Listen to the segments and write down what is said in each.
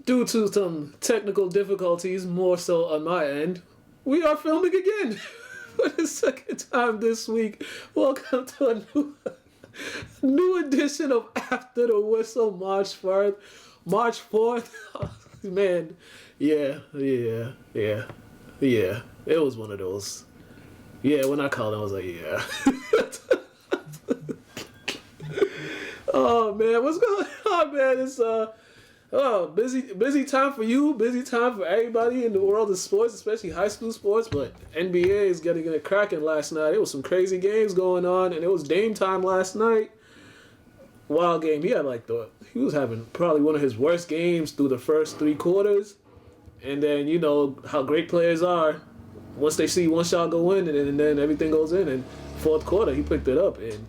Due to some technical difficulties, more so on my end, we are filming again for the second time this week. Welcome to a new edition of After the Whistle, March 4th. March 4th, man, yeah. It was one of those. Yeah, when I called, I was like, yeah. Oh man, what's going on, man? It's busy time for you, busy time for everybody in the world of sports, especially high school sports. But NBA is getting it cracking last night. It was some crazy games going on, and it was Dame time last night. Wild game. He was having probably one of his worst games through the first three quarters, and then you know how great players are. Once they see one shot go in, and then everything goes in. And fourth quarter, he picked it up, and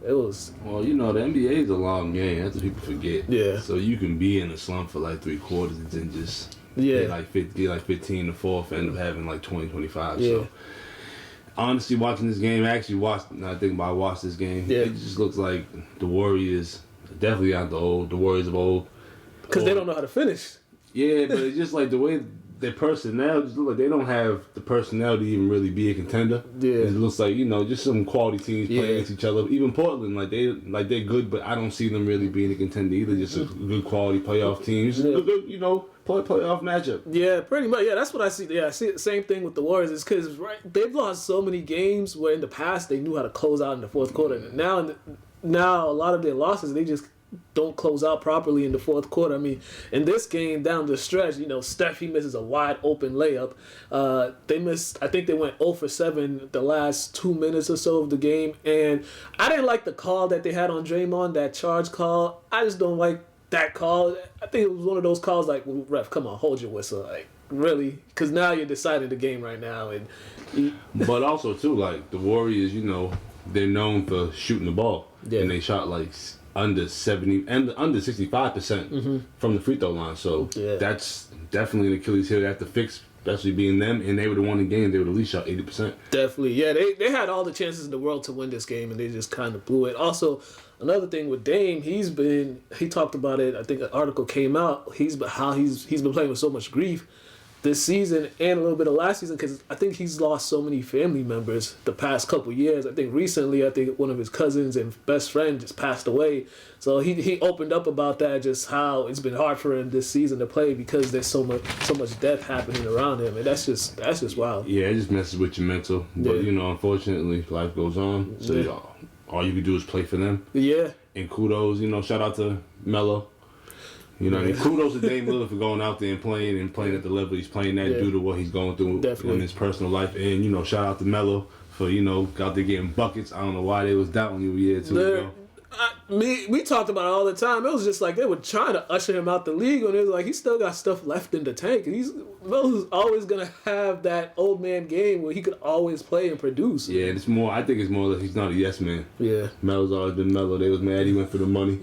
it was... Well, you know, the NBA is a long game. That's what people forget. Yeah. So you can be in a slump for like three quarters and then just get like 15 to fourth, end up having like 20, 25. Yeah. So honestly, watching this game, I watched this game. Yeah. It just looks like the Warriors, definitely not the Warriors of old. Because they don't know how to finish. Yeah, but it's just like the way their personnel just look like they don't have the personnel to even really be a contender. Yeah. It looks like, you know, just some quality teams playing against each other. Even Portland, they're good, but I don't see them really being a contender either. Just a good quality playoff team. Just a good, you know, playoff matchup. Yeah, pretty much. Yeah, that's what I see. Yeah, I see the same thing with the Warriors. Is because they've lost so many games where in the past they knew how to close out in the fourth quarter. And now a lot of their losses, they just don't close out properly in the fourth quarter. I mean, in this game down the stretch, you know, Steph, he misses a wide open layup. I think they went 0 for 7 the last 2 minutes or so of the game. And I didn't like the call that they had on Draymond, that charge call. I just don't like that call. I think it was one of those calls like, well, ref, come on, hold your whistle. Like, really? Because now you're deciding the game right now. But also, too, like, the Warriors, you know, they're known for shooting the ball. Yeah. And they shot, like, under 70 and under 65% from the free throw line. So that's definitely an Achilles heel they have to fix, especially being them. And they would have won the game. They would at least shot 80%. Definitely. Yeah, they had all the chances in the world to win this game, and they just kind of blew it. Also, another thing with Dame, he talked about it. I think an article came out. He's been playing with so much grief this season and a little bit of last season because I think he's lost so many family members the past couple years. I think recently, one of his cousins and best friend just passed away. So he opened up about that, just how it's been hard for him this season to play because there's so much death happening around him, and that's just wild. Yeah, it just messes with your mental. But you know, unfortunately, life goes on. So all you can do is play for them. Yeah. And kudos, you know, shout out to Melo. You know, kudos to Dame Lillard for going out there and playing at the level he's playing at due to what he's going through in his personal life. And, you know, shout out to Melo for, you know, out there getting buckets. I don't know why they was doubting you a year or two ago. We talked about it all the time. It was just like they were trying to usher him out the league, and it was like he still got stuff left in the tank. Melo's always gonna have that old man game where he could always play and produce. Yeah, I think it's more that he's not a yes man. Yeah, Melo's always been Melo. They was mad he went for the money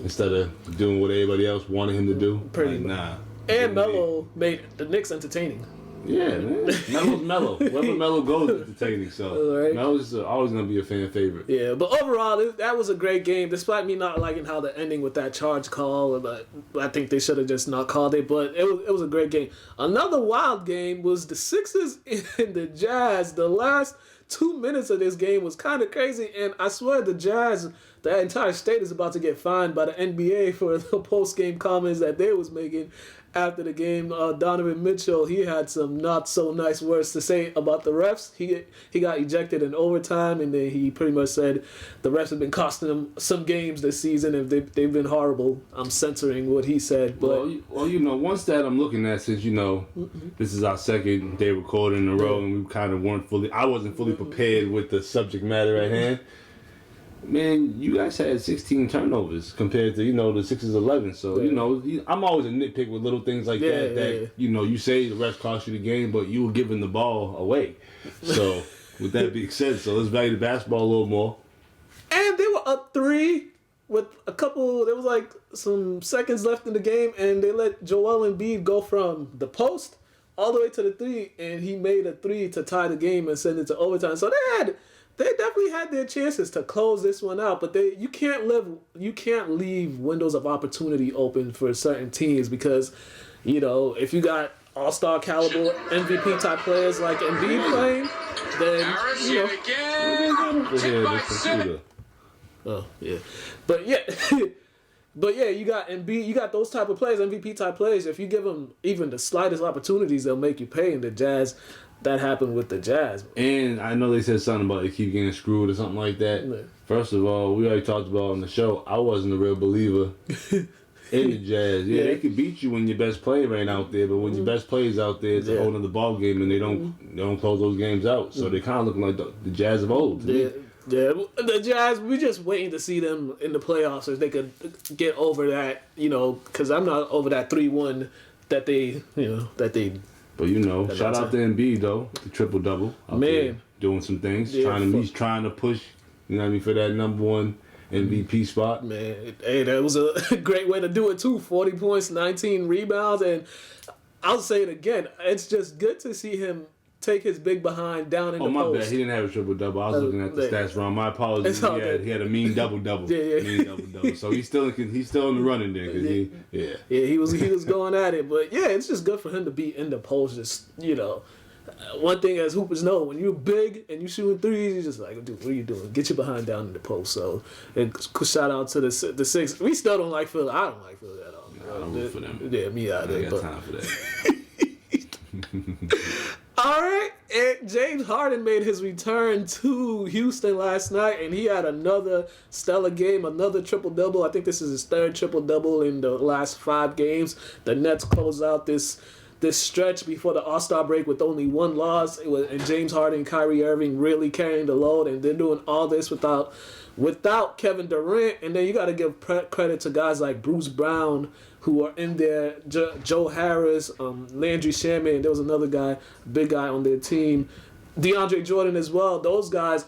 instead of doing what everybody else wanted him to do. Pretty much. Nah. And Melo made the Knicks entertaining. Yeah, man. Melo's Melo. Wherever Melo goes, it's entertaining. So Melo's always going to be a fan favorite. Yeah, but overall, that was a great game. Despite me not liking how the ending with that charge call, but I think they should have just not called it. But it was a great game. Another wild game was the Sixers and the Jazz. The last 2 minutes of this game was kind of crazy, and I swear the Jazz, the entire state is about to get fined by the NBA for the post-game comments that they was making after the game. Donovan Mitchell, he had some not so nice words to say about the refs. He got ejected in overtime, and then he pretty much said the refs have been costing him some games this season, and they've been horrible. I'm censoring what he said, but well, you know, one stat I'm looking at, since you know this is our second day recording in a row, and we kind of I wasn't fully prepared with the subject matter at hand. Man, you guys had 16 turnovers compared to, you know, the Sixers 11. So, you know, I'm always a nitpick with little things like that, you know, you say the refs cost you the game, but you were giving the ball away. So, with that being said, so let's value the basketball a little more. And they were up 3 with there was like some seconds left in the game, and they let Joel Embiid go from the post all the way to the 3, and he made a 3 to tie the game and send it to overtime. So they definitely had their chances to close this one out, but you can't leave windows of opportunity open for certain teams because if you got all-star caliber MVP type players like Embiid playing, then Oh yeah, but yeah, you got Embiid, you got those type of players, MVP type players. If you give them even the slightest opportunities, they'll make you pay. And the Jazz, that happened with the Jazz. And I know they said something about they keep getting screwed or something like that. Yeah. First of all, we already talked about on the show, I wasn't a real believer in the Jazz. Yeah, they could beat you when your best player ain't out there, but when your best player's out there, it's a whole other ball game, and they don't close those games out. So they kind of looking like the Jazz of old. Yeah, the Jazz, we're just waiting to see them in the playoffs so they could get over that, because I'm not over that 3-1 that they. But shout out to Embiid though, the triple-double. Man. Doing some things, he's trying to push, for that number one MVP spot. Man, hey, that was a great way to do it too. 40 points, 19 rebounds, and I'll say it again. It's just good to see him take his big behind down in the post. Oh, my bad. He didn't have a triple-double. I was looking at the stats wrong. My apologies. He had a mean double-double. Mean double-double. So he's still in the running there. He was going at it. But, yeah, it's just good for him to be in the post. Just, one thing as hoopers know, when you're big and you shooting threes, you're just like, dude, what are you doing? Get your behind down in the post. So, shout out to the Six. We still don't like Philly. I don't like Philly at all. I don't root for them. Yeah, me either. I ain't got time for that. All right, and James Harden made his return to Houston last night, and he had another stellar game, another triple-double. I think this is his third triple-double in the last 5 games. The Nets closed out this stretch before the All-Star break with only 1 loss, and James Harden and Kyrie Irving really carrying the load, and they're doing all this without Kevin Durant. And then you got to give credit to guys like Bruce Brown, who are in there, Joe Harris, Landry Shamet, there was another guy, big guy on their team, DeAndre Jordan as well. Those guys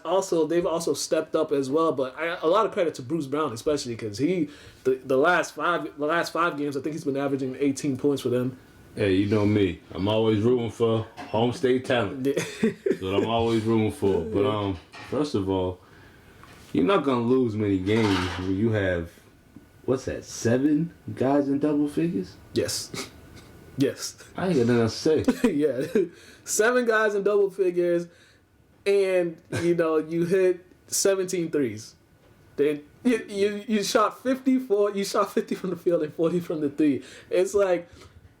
they've also stepped up as well. But a lot of credit to Bruce Brown, especially because the last five games, I think he's been averaging 18 points for them. Hey, you know me. I'm always rooting for home state talent. That's what I'm always rooting for. But first of all, you're not gonna lose many games when you have. What's that? 7 guys in double figures? Yes. I ain't got nothing else to say. Yeah. 7 guys in double figures, and you hit 17 threes. Then you shot 54. You shot 50 from the field and 40 from the 3. It's like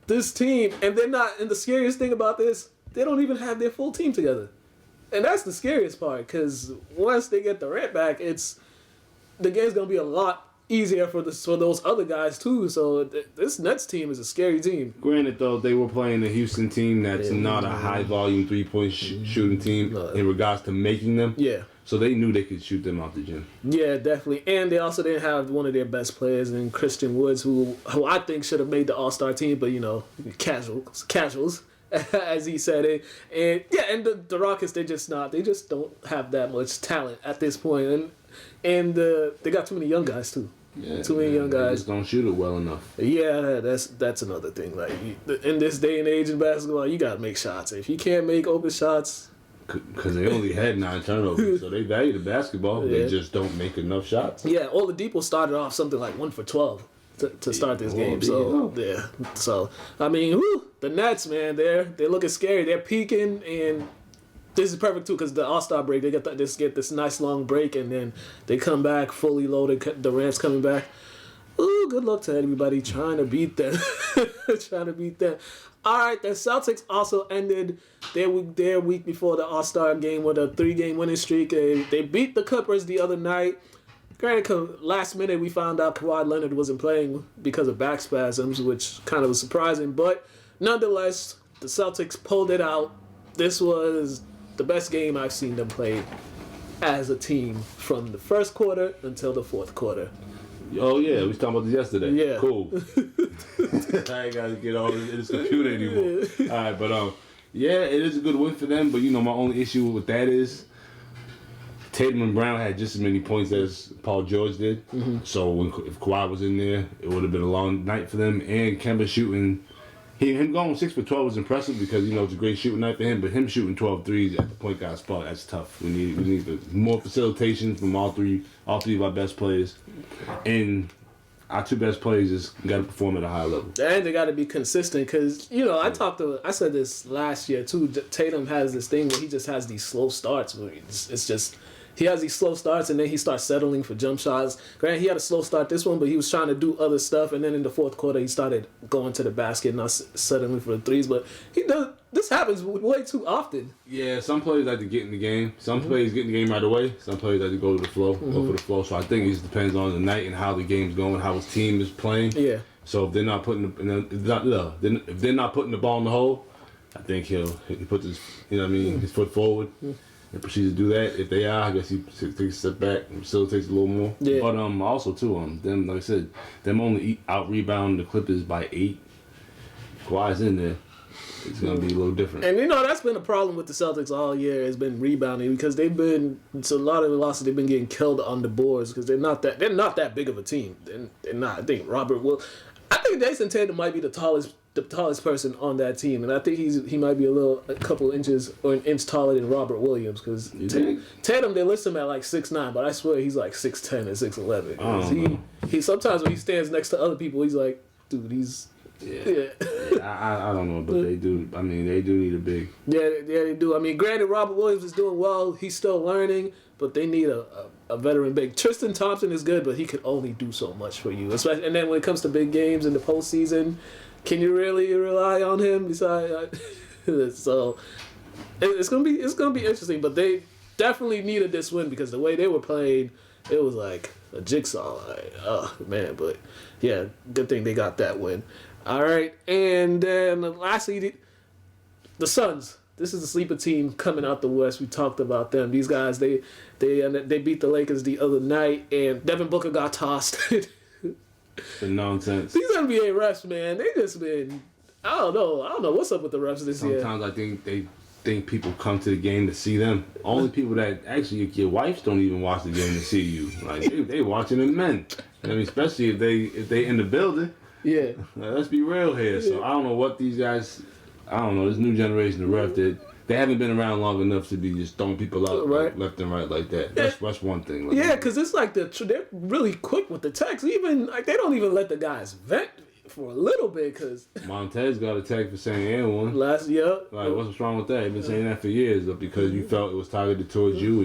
this team, and they're not. And the scariest thing about this, they don't even have their full team together, and that's the scariest part. Because once they get the rent back, the game's gonna be a lot easier for those other guys too. So this Nets team is a scary team. Granted, though, they were playing a Houston team that's not a high volume 3-point shooting team in regards to making them. Yeah. So they knew they could shoot them out the gym. Yeah, definitely. And they also didn't have one of their best players in Christian Woods, who I think should have made the All-Star team, but casuals. As he said it, and the Rockets, they just don't have that much talent at this point, and they got too many young guys too. Yeah, too many young guys. They just don't shoot it well enough. Yeah, that's another thing. Like in this day and age in basketball, you gotta make shots. If you can't make open shots, because they only had 9 turnovers, so they value the basketball. They just don't make enough shots. Yeah, Oladipo started off something like 1 for 12 to start this game. So yeah, so I mean, the Nets, man, they're looking scary. They're peaking, and this is perfect too because the All-Star break, they get this nice long break, and then they come back fully loaded. Durant's coming back. Ooh, good luck to everybody trying to beat them. All right, the Celtics also ended their week before the All-Star game with a 3-game winning streak. They beat the Clippers the other night. Granted, last minute we found out Kawhi Leonard wasn't playing because of back spasms, which kind of was surprising. But nonetheless, the Celtics pulled it out. This was the best game I've seen them play as a team from the first quarter until the fourth quarter. Oh, yeah. We was talking about this yesterday. Yeah. Cool. I ain't got to get all in this computer anymore. All right, but yeah, it is a good win for them. But, my only issue with that is Tatum and Brown had just as many points as Paul George did. Mm-hmm. So if Kawhi was in there, it would have been a long night for them. And Kemba shooting, him going 6 for 12 was impressive because, it's a great shooting night for him. But him shooting 12 threes at the point guard spot, that's tough. We need more facilitation from all three of our best players. And our two best players just got to perform at a high level. And they got to be consistent because, I said this last year too. Tatum has this thing where he just has these slow starts. Where it's just, he has these slow starts and then he starts settling for jump shots. Granted, he had a slow start this one, but he was trying to do other stuff. And then in the fourth quarter, he started going to the basket, not settling for the threes. But this happens way too often. Yeah, some players like to get in the game. Some players get in the game right away. Some players like to go to the flow, go for the flow. So I think it just depends on the night and how the game's going, how his team is playing. Yeah. So if they're not putting if they're not putting the ball in the hole, I think he puts his his foot forward and proceeds to do that. If they are, I guess he takes a step back and facilitates a little more. Yeah. But also too them, like I said, them only out rebounding the Clippers by 8. Kawhi's in there. It's going to be a little different. And, that's been a problem with the Celtics all year. It's been rebounding because it's a lot of the losses, they've been getting killed on the boards because they're not that big of a team. They're not. I think Jason Tatum might be the tallest person on that team. And I think he might be a couple inches or an inch taller than Robert Williams because Tatum, they list him at like 6'9", but I swear he's like 6'10" and 6'11". He sometimes when he stands next to other people, he's like, dude, he's... Yeah. I don't know, but they do. I mean, they do need a big. Yeah, they do. I mean, granted, Robert Williams is doing well. He's still learning, but they need a veteran big. Tristan Thompson is good, but he could only do so much for you. Especially, and then when it comes to big games in the postseason, can you really rely on him? Besides, so it's gonna be interesting. But they definitely needed this win because the way they were playing, it was like a jigsaw. Like, oh man, but yeah, good thing they got that win. All right, and then lastly, the Suns. This is a sleeper team coming out the West. We talked about them. These guys, they beat the Lakers the other night, and Devin Booker got tossed. The nonsense. These NBA refs, man, they just been. I don't know what's up with the refs this year. Sometimes I think they think people come to the game to see them. Only people that actually your wives don't even watch the game to see you. Like they watching the men. I mean, especially if they in the building. Yeah. Let's be real here. So I don't know what these guys. I don't know. This new generation of ref they haven't been around long enough to be just throwing people out like, left and right like that. That's one thing. Like, yeah, because it's like they're really quick with the text. Even like they don't even let the guys vent for a little bit because Montez got a tag for saying and one last year. Like what's wrong with that? You've been saying that for years, but because you felt it was targeted towards you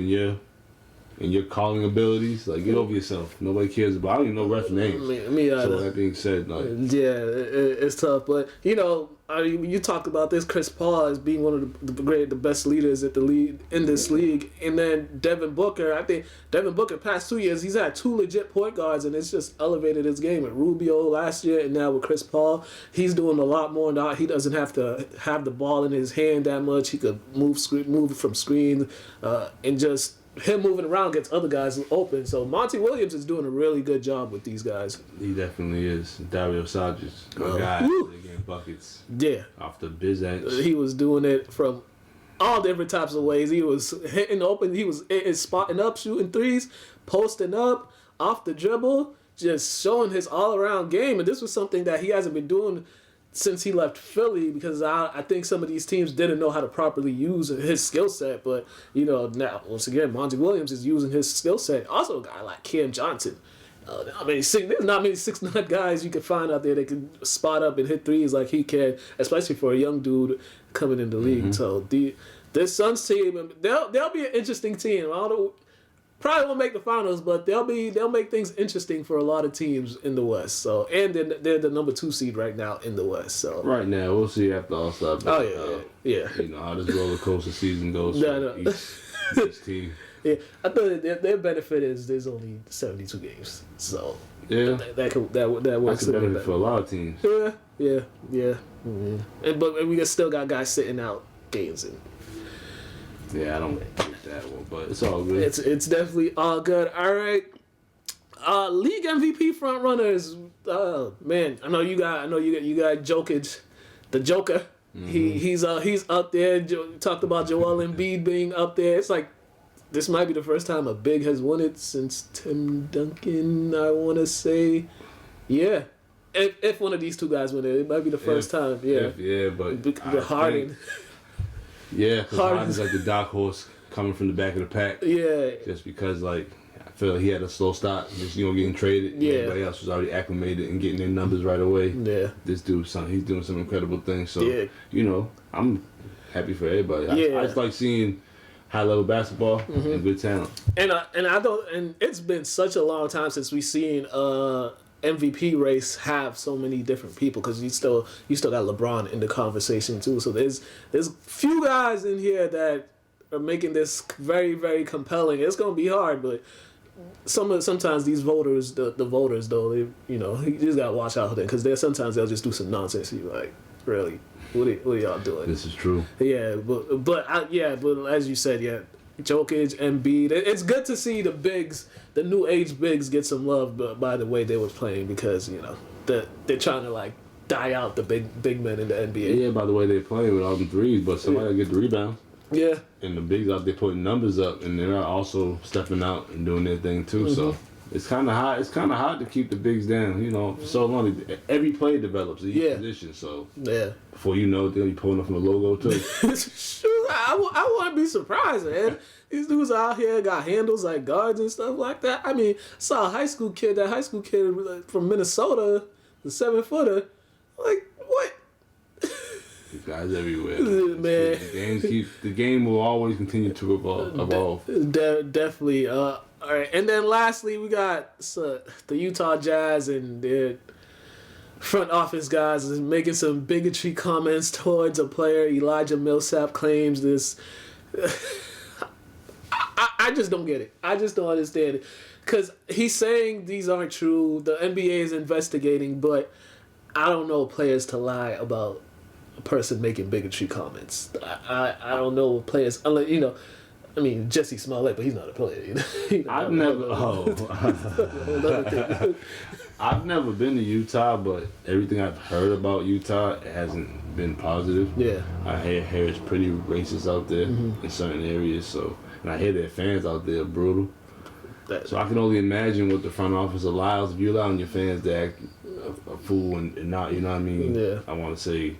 and your calling abilities, like get over yourself. Nobody cares about. I don't even know ref names. So that being said, like it's tough. But you talked about this. Chris Paul as being one of the best leaders in this league, and then Devin Booker. I think Devin Booker past 2 years he's had 2 legit point guards, and it's just elevated his game. With Rubio last year, and now with Chris Paul, he's doing a lot more now. He doesn't have to have the ball in his hand that much. He could move from screens, and just. Him moving around gets other guys open. So Monty Williams is doing a really good job with these guys. He definitely is. Dario Saric, my guy, getting buckets. Yeah. Off the biz ends. He was doing it from all different types of ways. He was hitting open. He was spotting up, shooting threes, posting up, off the dribble, just showing his all-around game. And this was something that he hasn't been doing since he left Philly because I think some of these teams didn't know how to properly use his skill set. But, now, once again, Monty Williams is using his skill set. Also a guy like Cam Johnson. There's not many 6'9" guys you can find out there that can spot up and hit threes like he can, especially for a young dude coming in the league. So this Suns team, they'll be an interesting team. I don't know. Probably won't make the finals, but they'll make things interesting for a lot of teams in the West. So and they're the number 2 seed right now in the West. So right now we'll see after All-Star. Oh yeah. You know how this roller coaster season goes for each team. Yeah, I thought their benefit is there's only 72 games, so yeah, that works. That's a benefit for a lot of teams. Yeah. But we still got guys sitting out games and. Yeah, I don't think that one, but it's all good. It's definitely all good. All right, league MVP front runners. Man, I know you got Jokic, the Joker. Mm-hmm. He's up there. Talked about Joel Embiid being up there. It's like this might be the first time a big has won it since Tim Duncan. I want to say, yeah. If one of these two guys win it might be the first time. Yeah, but Harden. Yeah, because Harden's like the dark horse coming from the back of the pack. Yeah. Just because, like, I feel he had a slow start, just getting traded. Yeah. Everybody else was already acclimated and getting their numbers right away. Yeah. This dude, he's doing some incredible things. So I'm happy for everybody. I just like seeing high level basketball and good talent. And it's been such a long time since we've seen MVP race have so many different people, because you still got LeBron in the conversation too. So there's few guys in here that are making this very, very compelling. It's gonna be hard, but sometimes these voters, the voters though, they you just gotta watch out for them, because sometimes they'll just do some nonsense. You're like, really, what are y'all doing? This is true. Yeah, but as you said, Jokic, Embiid. It's good to see the new age bigs get some love by the way they were playing, because they're trying to like die out the big men in the NBA. Yeah, by the way they're playing with all them threes, but somebody gotta get the rebound. Yeah. And the bigs out there putting numbers up, and they're also stepping out and doing their thing too. So it's kind of hard. It's kind of hard to keep the bigs down. For so long, every player develops each position. So before you know it, they'll be pulling up from the logo too. Sure, I wouldn't be surprised, man. These dudes out here got handles like guards and stuff like that. I mean, saw a high school kid from Minnesota, the 7-footer. Like, what? These guys everywhere. Man. The game will always continue to evolve. Definitely. All right, and then lastly, we got the Utah Jazz and their front office guys is making some bigotry comments towards a player. Elijah Millsap claims this. I just don't get it. I just don't understand it. Because he's saying these aren't true. The NBA is investigating, but I don't know players to lie about a person making bigotry comments. I don't know players, unless, I mean, Jesse Smollett, but he's not a player. I've never been to Utah, but everything I've heard about Utah, it hasn't been positive. Yeah. I hear it's pretty racist out there in certain areas, and I hear their fans out there are brutal. So I can only imagine what the front office allows. If you're allowing your fans to act a fool and not, what I mean? Yeah. I want to say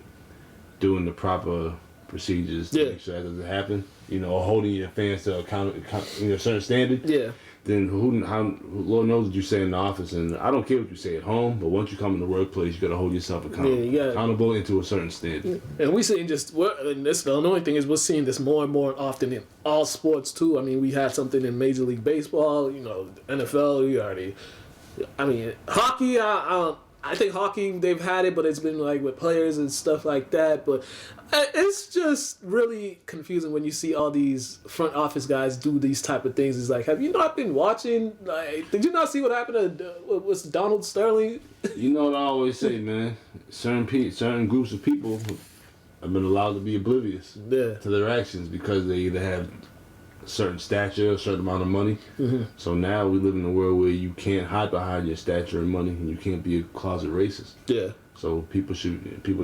doing the proper procedures to make sure that doesn't happen, or holding your fans to a certain standard. Yeah. Then Lord knows what you say in the office, and I don't care what you say at home, but once you come in the workplace, you got to hold yourself accountable into a certain standard. And we're seeing the only thing is we're seeing this more and more often in all sports too. I mean, we had something in Major League Baseball, NFL. Hockey. I think hockey, they've had it, but it's been like with players and stuff like that. But it's just really confusing when you see all these front office guys do these type of things. It's like, have you not been watching? Like, did you not see what happened to was Donald Sterling? You know what I always say, man. Certain groups of people have been allowed to be oblivious to their actions because they either have a certain stature, a certain amount of money. So now we live in a world where you can't hide behind your stature and money, and you can't be a closet racist. Yeah. So people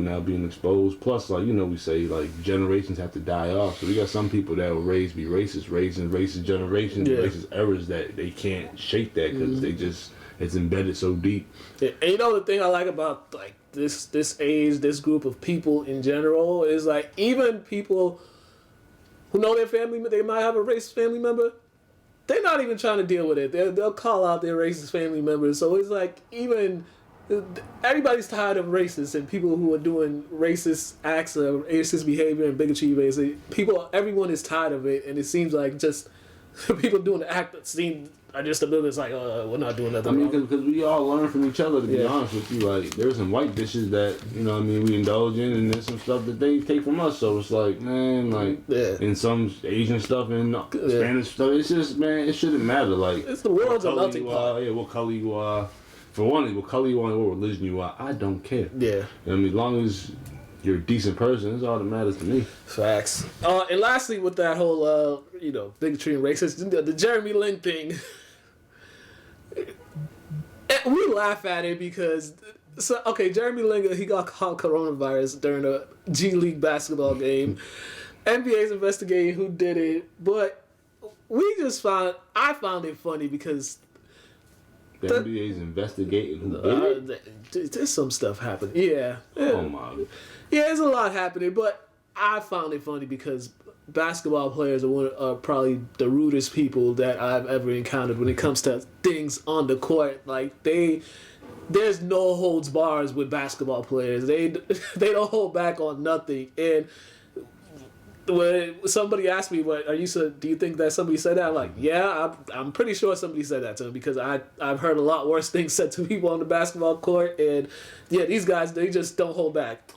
now being exposed. Plus, we say generations have to die off. So we got some people that were raised to be racist, raised in racist generations, racist errors that they can't shake that because it's embedded so deep. And the thing I like about this age, this group of people in general is even people who know their family, they might have a racist family member. They're not even trying to deal with it. They'll call out their racist family members. So it's everybody's tired of racists and people who are doing racist acts or racist behavior and bigotry. Everyone is tired of it, and it seems like just people doing the act that seem are just a little. It's we're not doing nothing. I mean, because we all learn from each other. To be honest with you, there's some white dishes that we indulge in, and there's some stuff that they take from us. So it's in some Asian stuff and Spanish stuff, it's just it shouldn't matter. It's the world's a melting pot. Yeah, what color you are. For one, what color you are, what religion you are, I don't care. Yeah. As long as you're a decent person, that's all that matters to me. Facts. And lastly, with that whole, bigotry and racism, the Jeremy Lin thing, we laugh at it because, Jeremy Lin, he got caught coronavirus during a G League basketball game. NBA's investigating who did it, but I found it funny because the NBA's investigating who did it? There's some stuff happening. Yeah. Oh, my. Yeah, there's a lot happening, but I found it funny because basketball players are probably the rudest people that I've ever encountered when it comes to things on the court. Like, there's no holds bars with basketball players. They don't hold back on nothing. And when somebody asked me, do you think that somebody said that? I'm like, yeah, I'm pretty sure somebody said that to me, because I've heard a lot worse things said to people on the basketball court. And yeah, these guys, they just don't hold back.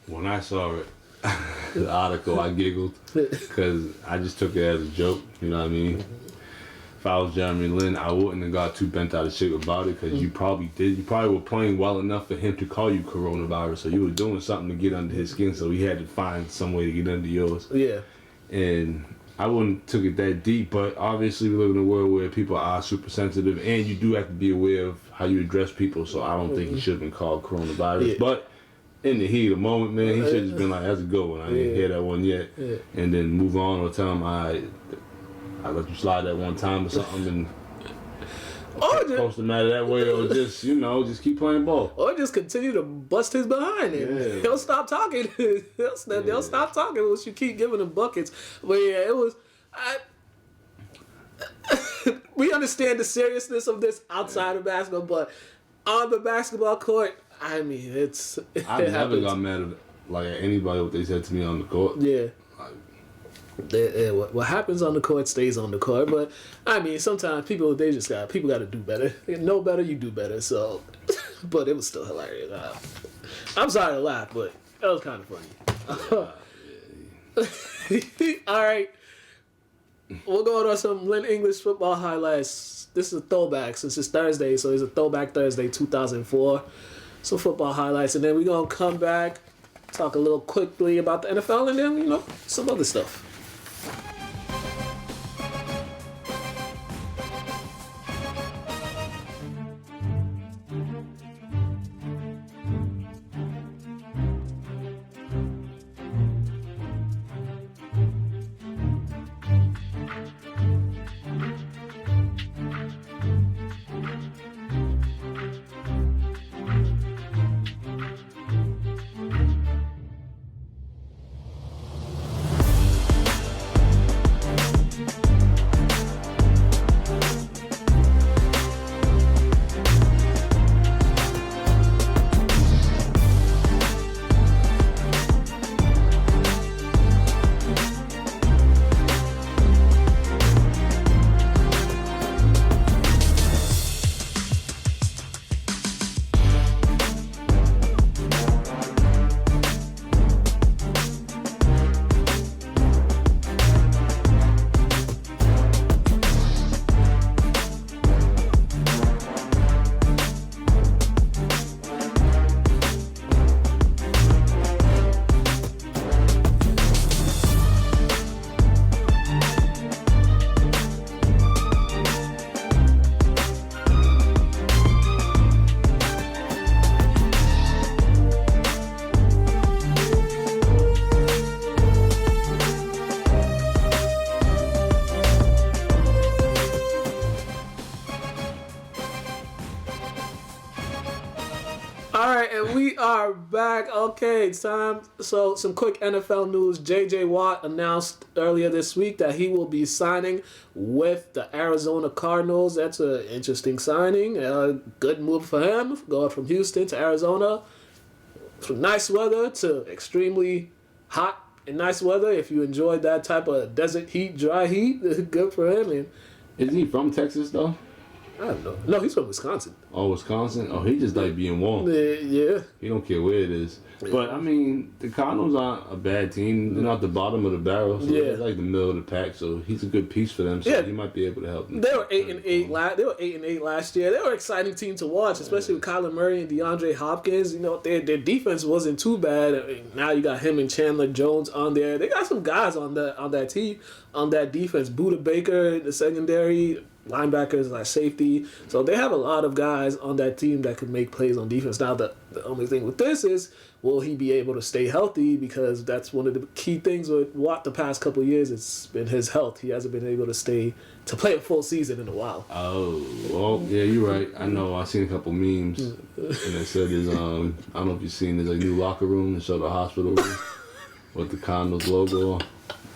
When I saw it, the article, I giggled because I just took it as a joke. You know what I mean? If I was Jeremy Lin, I wouldn't have got too bent out of shape about it, because you probably did. You probably were playing well enough for him to call you coronavirus, so you were doing something to get under his skin, so he had to find some way to get under yours. Yeah. And I wouldn't took it that deep, but obviously we live in a world where people are super sensitive, and you do have to be aware of how you address people, so I don't think he should have been called coronavirus. Yeah. But in the heat of the moment, man, he should have just been like, that's a good one. I didn't hear that one yet. Yeah. And then move on, or tell him, I let you slide that one time or something, and post the matter that way, or just, just keep playing ball. Or just continue to bust his behind, and he'll stop talking. They'll stop talking once you keep giving him buckets. But yeah, it was... we understand the seriousness of this outside of basketball, but on the basketball court, I mean, I never got mad at anybody what they said to me on the court. Yeah. What happens on the court stays on the court, but I mean, sometimes people got to do better. You know better, you do better. So, but it was still hilarious. I'm sorry to laugh, but that was kind of funny. All right, we'll go on some Lynn English football highlights. This is a throwback since it's Thursday, so it's a throwback Thursday 2004. So football highlights, and then we're gonna come back, talk a little quickly about the NFL, and then some other stuff. Back. Okay, it's time. So some quick NFL news. J.J. Watt announced earlier this week that he will be signing with the Arizona Cardinals. That's an interesting signing. Good move for him, going from Houston to Arizona. From nice weather to extremely hot and nice weather. If you enjoyed that type of desert heat, dry heat, good for him. And isn't he from Texas, though? I don't know. No, he's from Wisconsin. Oh, Wisconsin? Oh, he just like being warm. Yeah. He don't care where it is. But, I mean, the Cardinals aren't a bad team. They're not the bottom of the barrel. So they're like the middle of the pack. So he's a good piece for them. So he might be able to help them. They were 8-8. They were 8-8 last year. They were an exciting team to watch, especially with Kyler Murray and DeAndre Hopkins. Their defense wasn't too bad. I mean, now you got him and Chandler Jones on there. They got some guys on that team, on that defense. Buda Baker, the secondary, linebackers, like safety. So they have a lot of guys on that team that can make plays on defense. Now, the only thing with this is, will he be able to stay healthy? Because that's one of the key things with Watt the past couple of years. It's been his health. He hasn't been able to play a full season in a while. Oh, well, yeah, you're right. I know. I've seen a couple memes, and it said there's I don't know if you've seen, there's a new locker room that showed the hospital room with the Cardinals logo.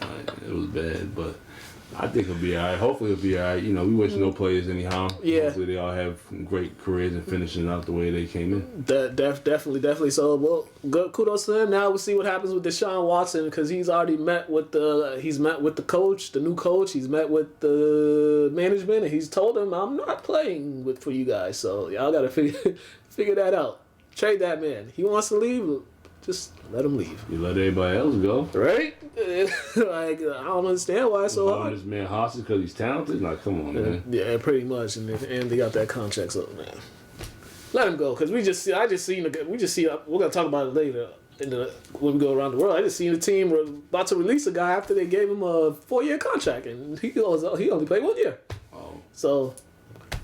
It was bad, but I think he'll be all right. Hopefully he'll be all right. You know, we wish no players anyhow. Yeah. Hopefully they all have great careers and finishing out the way they came in. Definitely. So, well, good kudos to him. Now we'll see what happens with Deshaun Watson because he's already met with the coach, the new coach. He's met with the management, and he's told him, "I'm not playing for you guys." So y'all gotta figure that out. Trade that man. He wants to leave. Just let him leave. You let everybody else go, right? Like I don't understand why it's so hard. This man hostage because he's talented. Like, come on, man. Yeah, pretty much. And they got that contract, so man, let him go. Because we're gonna talk about it later when we go around the world. I just seen the team were about to release a guy after they gave him a 4-year contract, and he only played 1 year. Oh, so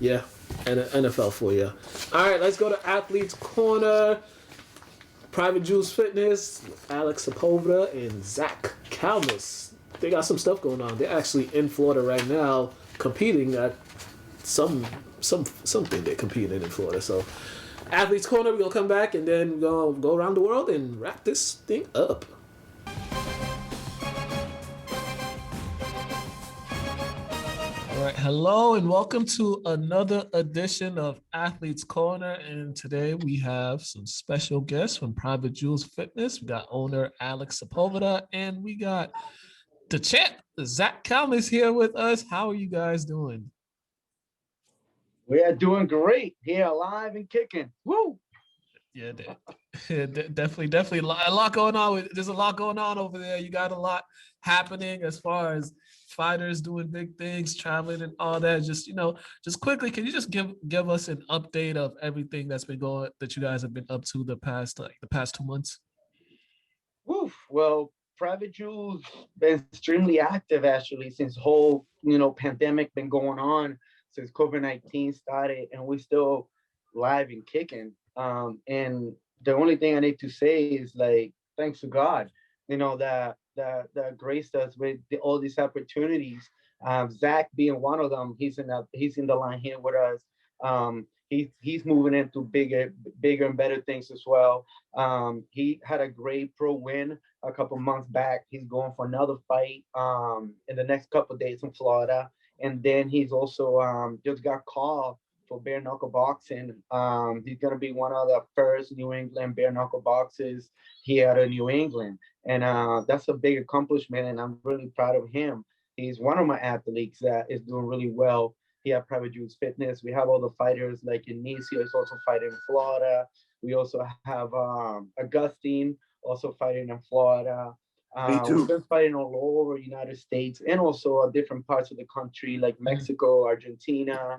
yeah, and an NFL 4-year. All right, let's go to Athletes Corner. Private Jules Fitness, Alex Sepulveda, and Zach Calmus. They got some stuff going on. They're actually in Florida right now competing at something they're competing in Florida. So, Athletes Corner, we're going to come back and then we're going to go around the world and wrap this thing up. All right, hello and welcome to another edition of Athletes Corner. And today we have some special guests from Private Jules Fitness. We got owner Alex Sepulveda, and we got the champ, Zach Calmus, here with us. How are you guys doing? We are doing great here, alive and kicking. Woo! Yeah, definitely a lot going on. There's a lot going on over there. You got a lot happening as far as fighters doing big things, traveling and all that. Just quickly, can you just give us an update of everything that's been going that you guys have been up to the past 2 months? Woof. Well, Private Jules been extremely active actually since whole pandemic been going on since COVID-19 started, and we still live and kicking. And the only thing I need to say is like thanks to God, that graced us with all these opportunities. Zach being one of them, he's in the line here with us. He's moving into bigger and better things as well. He had a great pro win a couple months back. He's going for another fight in the next couple of days in Florida, and then he's also just got called for bare knuckle boxing. He's gonna be one of the first New England bare knuckle boxers here out of New England, and that's a big accomplishment, and I'm really proud of him. He's one of my athletes that is doing really well here at Private Jules Fitness. We have all the fighters like Inicio is also fighting in Florida. We also have Augustine also fighting in Florida. We've been fighting all over the United States and also different parts of the country like Mexico, Argentina,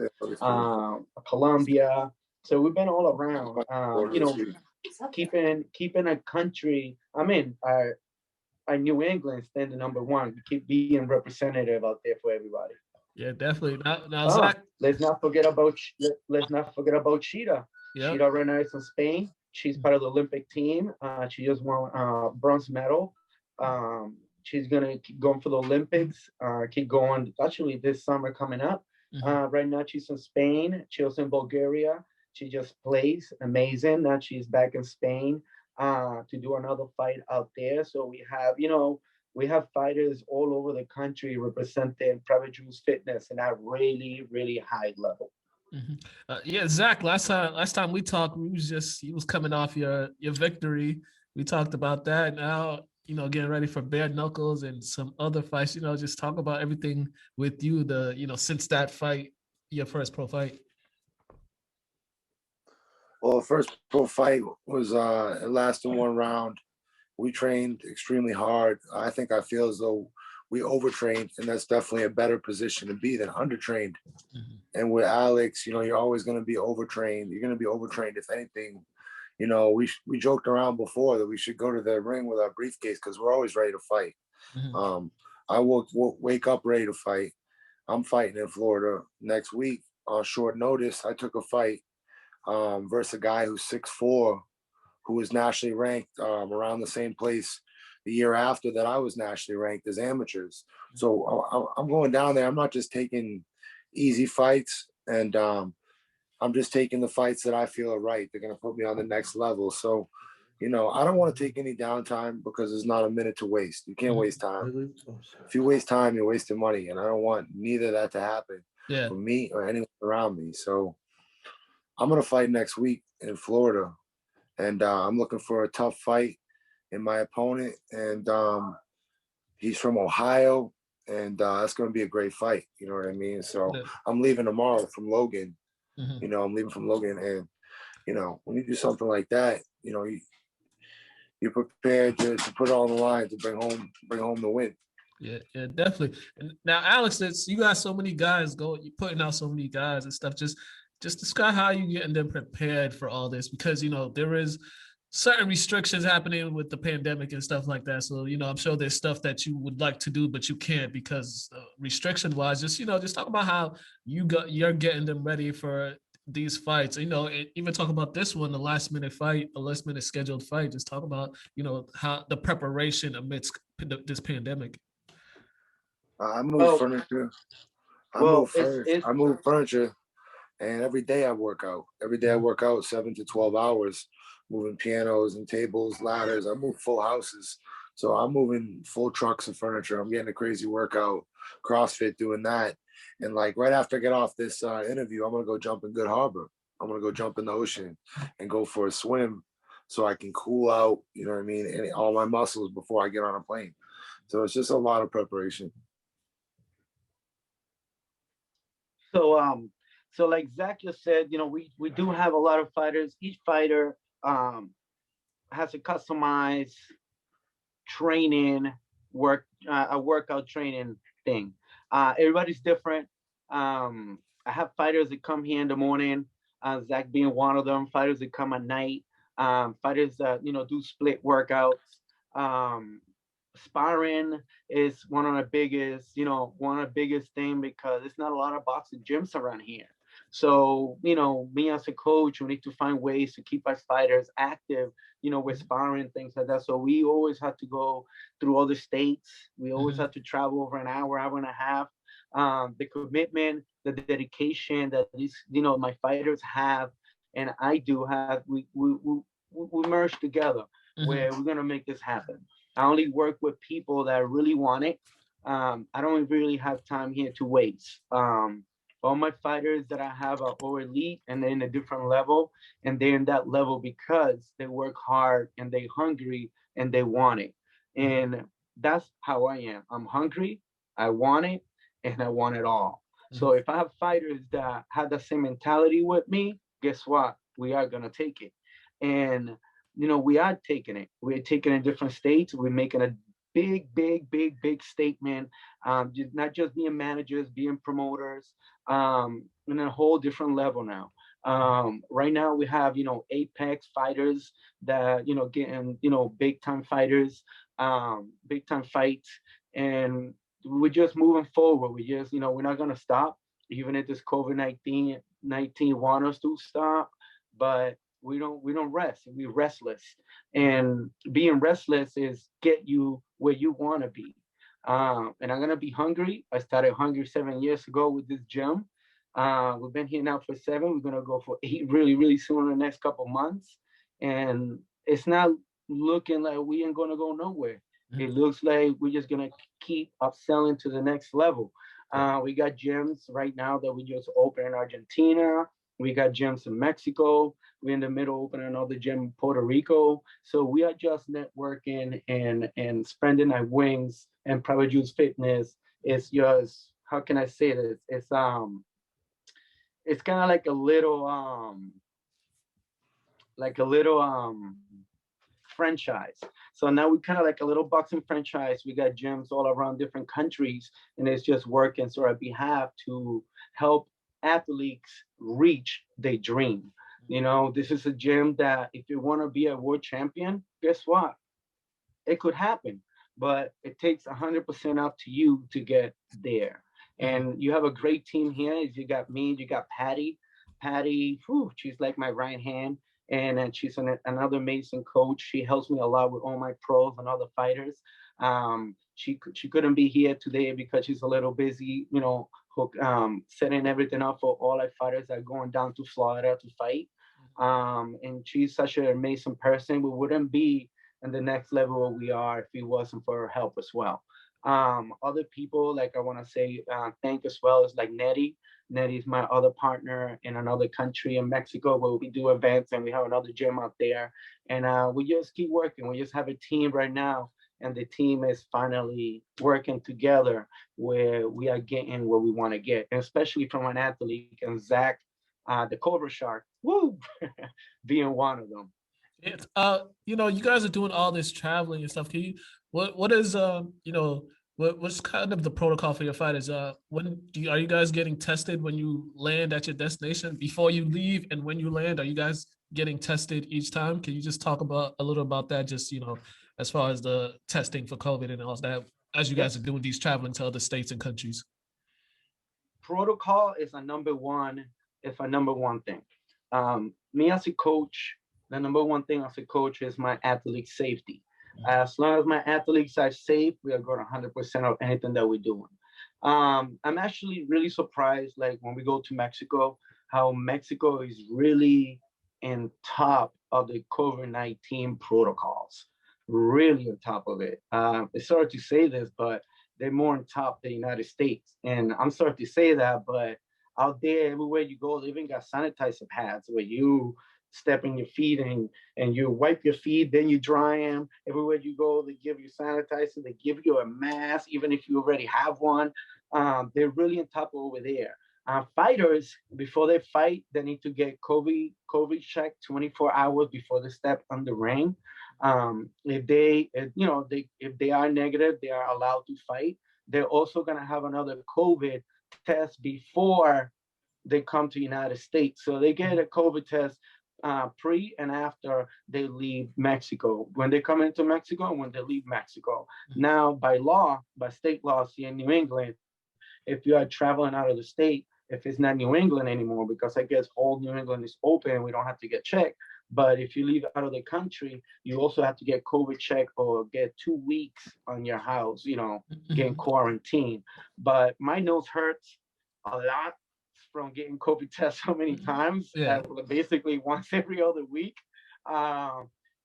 Colombia. So we've been all around, keeping a country. I mean, our New England standing number one. Keep being representative out there for everybody. Yeah, definitely. Now Zach, let's not forget about Sheeta. Yep. Sheeta right now is in Spain. She's part of the Olympic team. She just won a bronze medal. She's gonna keep going for the Olympics. Keep going. Actually, this summer coming up. Right now, she's in Spain. She was in Bulgaria. She just plays amazing. Now she's back in Spain to do another fight out there. So we have fighters all over the country representing Private Jules Fitness in a really, really high level. Yeah, Zach. Last time we talked, he was coming off your victory. We talked about that. Now, getting ready for bare knuckles and some other fights. Just talk about everything with you. Since that fight, your first pro fight. Well, the first pro fight was it lasted 1 round. We trained extremely hard. I feel as though we overtrained, and that's definitely a better position to be than undertrained. And with Alex, you're always going to be overtrained. You're going to be overtrained. If anything, we joked around before that we should go to the ring with our briefcase because we're always ready to fight. I will wake up ready to fight. I'm fighting in Florida next week on short notice. I took a fight versus a guy who's 6'4", who was nationally ranked around the same place the year after that I was nationally ranked as amateurs. So I'm going down there. I'm not just taking easy fights, and I'm just taking the fights that I feel are right. They're going to put me on the next level. So, you know, I don't want to take any downtime because there's not a minute to waste. You can't waste time. If you waste time, you're wasting money, and I don't want neither of that to happen for me or anyone around me. So I'm gonna fight next week in Florida, and I'm looking for a tough fight in my opponent, and he's from Ohio, and that's gonna be a great fight. You know what I mean? So I'm leaving tomorrow from Logan. You know, I'm leaving from Logan, and you know, when you do something like that, you know, you're prepared to put it on the line to bring home the win. Yeah, definitely. And now, Alex, since you got so many guys you're putting out so many guys and stuff. Just describe how you getting them prepared for all this, because you know there is certain restrictions happening with the pandemic and stuff like that. So you know, I'm sure there's stuff that you would like to do but you can't because restriction wise. Just just talk about how you're getting them ready for these fights. You know, even talk about this one, the last minute scheduled fight. Just talk about how the preparation amidst this pandemic. I move furniture. I move furniture, and every day I work out. Every day I work out 7 to 12 hours, moving pianos and tables, ladders. I move full houses, so I'm moving full trucks of furniture. I'm getting a crazy workout, CrossFit, doing that. And like right after I get off this interview, I'm gonna go jump in Good Harbor. I'm gonna go jump in the ocean and go for a swim, so I can cool out. You know what I mean? And all my muscles before I get on a plane. So it's just a lot of preparation. So like Zach just said, we do have a lot of fighters. Each fighter has a customized training a workout training thing. Everybody's different. I have fighters that come here in the morning, Zach being one of them, fighters that come at night, fighters that, do split workouts. Sparring is one of the biggest thing because there's not a lot of boxing gyms around here. So, me as a coach, we need to find ways to keep our fighters active, with sparring, things like that. So we always have to go through other states. We always have to travel over an hour and a half. The commitment, the dedication that these, my fighters have, and I do have, we merge together where we're going to make this happen. I only work with people that really want it. I don't really have time here to waste. All my fighters that I have are all elite and they're in a different level. And they're in that level because they work hard and they're hungry and they want it. And that's how I am. I'm hungry, I want it, and I want it all. So if I have fighters that have the same mentality with me, guess what? We are going to take it. And we are taking it. We're taking it in different states. We're making a big statement. Not just being managers, being promoters, in a whole different level now. Right now we have, apex fighters that, getting, big time fighters, big time fights. And we're just moving forward. We just, we're not going to stop, even if this COVID-19 want us to stop, but we don't rest. We're restless, and being restless is get you where you want to be. And I'm gonna be hungry. I started hungry 7 years ago with this gym. We've been here now for 7. We're gonna go for 8 really soon in the next couple months, and it's not looking like we ain't gonna go nowhere. It looks like we're just gonna keep upselling to the next level. We got gyms right now that we just opened in Argentina. We got gyms in Mexico. We're in the middle opening another gym in Puerto Rico. So we are just networking and spreading our wings. And Private Juice Fitness is just, how can I say this? It's kind of like a little franchise. So now we kind of like a little boxing franchise. We got gyms all around different countries, and it's just working so our behalf to help athletes reach their dream. This is a gym that if you want to be a world champion, guess what? It could happen, but it takes 100% up to you to get there. And you have a great team here. You got me, you got Patty. Patty, she's like my right hand. And she's another amazing coach. She helps me a lot with all my pros and other fighters. She couldn't be here today because she's a little busy, setting everything up for all our fighters that are going down to Florida to fight. And she's such an amazing person. We wouldn't be in the next level where we are if it wasn't for her help as well. Other people, like I want to say thank as well, is like Nettie. Nettie's my other partner in another country in Mexico where we do events, and we have another gym out there. And we just keep working. We just have a team right now, and the team is finally working together where we are getting where we want to get, and especially from an athlete and Zach, the Cobra Shark, woo, being one of them. It's you guys are doing all this traveling and stuff. Can you what is what's kind of the protocol for your fighters? Are you guys getting tested when you land at your destination before you leave, and when you land, are you guys getting tested each time? Can you just talk about a little about that, just as far as the testing for COVID and all that, as you guys are doing these traveling to other states and countries? Protocol is a number one. It's a number one thing. Me as a coach, the number one thing as a coach is my athlete safety. As long as my athletes are safe, we are going 100% of anything that we're doing. I'm actually really surprised, like when we go to Mexico, how Mexico is really in top of the COVID-19 protocols, really on top of it. It's sorry to say this, but they're more on top than the United States. And I'm sorry to say that, but out there, everywhere you go, they even got sanitizer pads where you step in your feet and you wipe your feet, then you dry them. Everywhere you go, they give you sanitizer, they give you a mask, even if you already have one. They're really on top over there. Fighters, before they fight, they need to get COVID checked 24 hours before they step on the ring. If they are negative, they are allowed to fight. They're also gonna have another COVID test before they come to United States. So they get a COVID test pre and after they leave Mexico, when they come into Mexico and when they leave Mexico. Now, by law, by state laws here in New England, if you are traveling out of the state, if it's not New England anymore, because I guess all New England is open and we don't have to get checked. But if you leave out of the country, you also have to get COVID check or get 2 weeks on your house, getting quarantined. But my nose hurts a lot from getting COVID tests so many times, basically once every other week.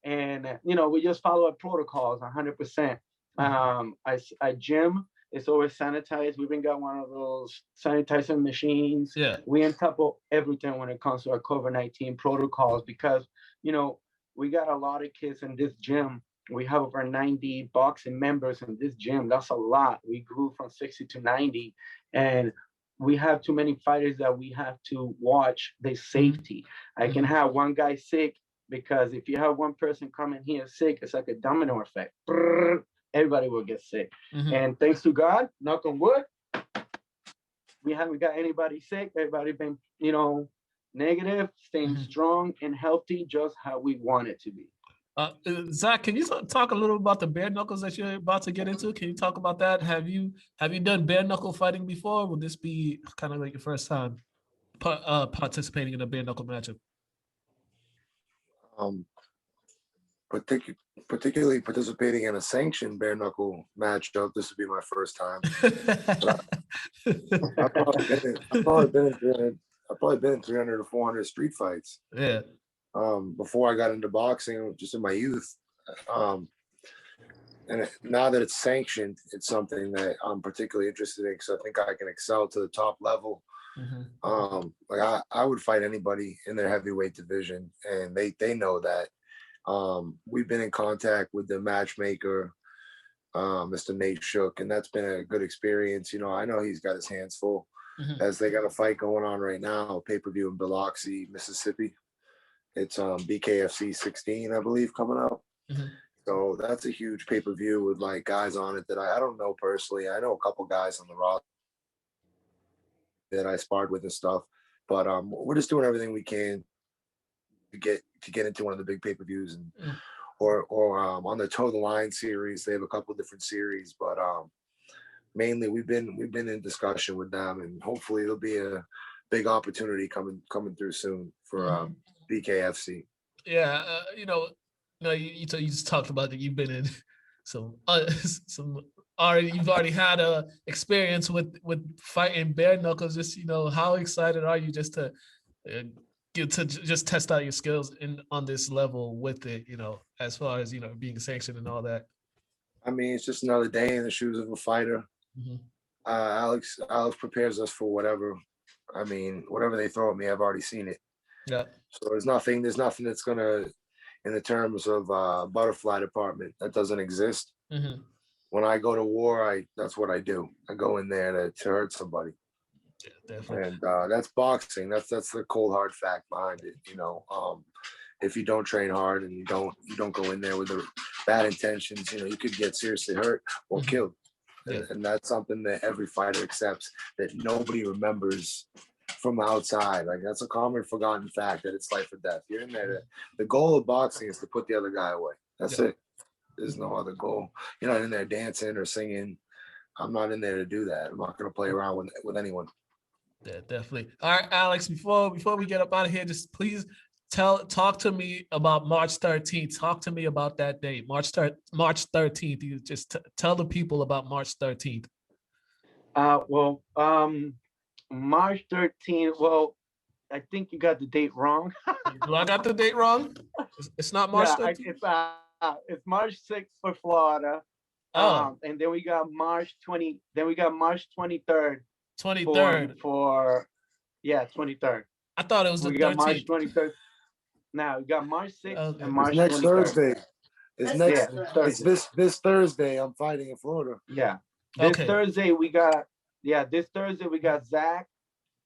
We just follow up protocols 100%. I gym, it's always sanitized. We even got one of those sanitizing machines. Yeah. We on top of everything when it comes to our COVID-19 protocols because, we got a lot of kids in this gym. We have over 90 boxing members in this gym. That's a lot. We grew from 60 to 90. And we have too many fighters that we have to watch their safety. I can have one guy sick because if you have one person coming here sick, it's like a domino effect. Everybody will get sick. And thanks to God, knock on wood, we haven't got anybody sick. Everybody been, negative, staying strong and healthy, just how we want it to be. Zach, can you talk a little about the bare knuckles that you're about to get into? Can you talk about that? Have you done bare knuckle fighting before? Will this be kind of like your first time participating in a bare knuckle matchup? Particularly participating in a sanctioned bare knuckle matchup, this would be my first time. I've probably been in 300 to 400 street fights. Yeah. Before I got into boxing, just in my youth. And now that it's sanctioned, it's something that I'm particularly interested in because I think I can excel to the top level. I would fight anybody in their heavyweight division, and they know that. We've been in contact with the matchmaker, Mr. Nate Shook, and that's been a good experience. I know he's got his hands full as they got a fight going on right now, pay-per-view in Biloxi, Mississippi. It's BKFC 16, I believe, coming up. So that's a huge pay-per-view with like guys on it that I don't know personally. I know a couple guys on the roster that I sparred with and stuff, but we're just doing everything we can to get into one of the big pay-per-views and or on the Toe the Line series. They have a couple different series, but mainly we've been in discussion with them, and hopefully it'll be a big opportunity coming through soon for BKFC. Yeah, you just talked about that you've been in some you've already had a experience with fighting bare knuckles. Just how excited are you just to to just test out your skills on this level with it, as far as, being sanctioned and all that? I mean, it's just another day in the shoes of a fighter. Mm-hmm. Alex prepares us for whatever. I mean, whatever they throw at me, I've already seen it. Yeah. So there's nothing that's gonna, in the terms of butterfly department, that doesn't exist. Mm-hmm. When I go to war, that's what I do. I go in there to hurt somebody. Yeah, definitely. And that's boxing. That's the cold hard fact behind it. If you don't train hard and you don't go in there with the bad intentions, you could get seriously hurt or killed. Yeah. And that's something that every fighter accepts, that nobody remembers from outside. Like, that's a common forgotten fact, that it's life or death. You're in there. The goal of boxing is to put the other guy away. That's it. There's no other goal. You're not in there dancing or singing. I'm not in there to do that. I'm not going to play around with anyone. Yeah, definitely. All right, Alex, before we get up out of here, just please talk to me about March 13th. Talk to me about that date, March 13th. You just tell the people about March 13th. March 13th. Well, I think you got the date wrong. Do I got the date wrong? It's not March 13th. It's March 6th for Florida. And then we got March 20. Then we got March 23rd. 23rd. 23rd. I thought it was the 13th. We got March 23rd. Now we got March 6th and March next 23rd. Thursday. Thursday. It's this Thursday. I'm fighting in Florida. Yeah. This Thursday we got Zach.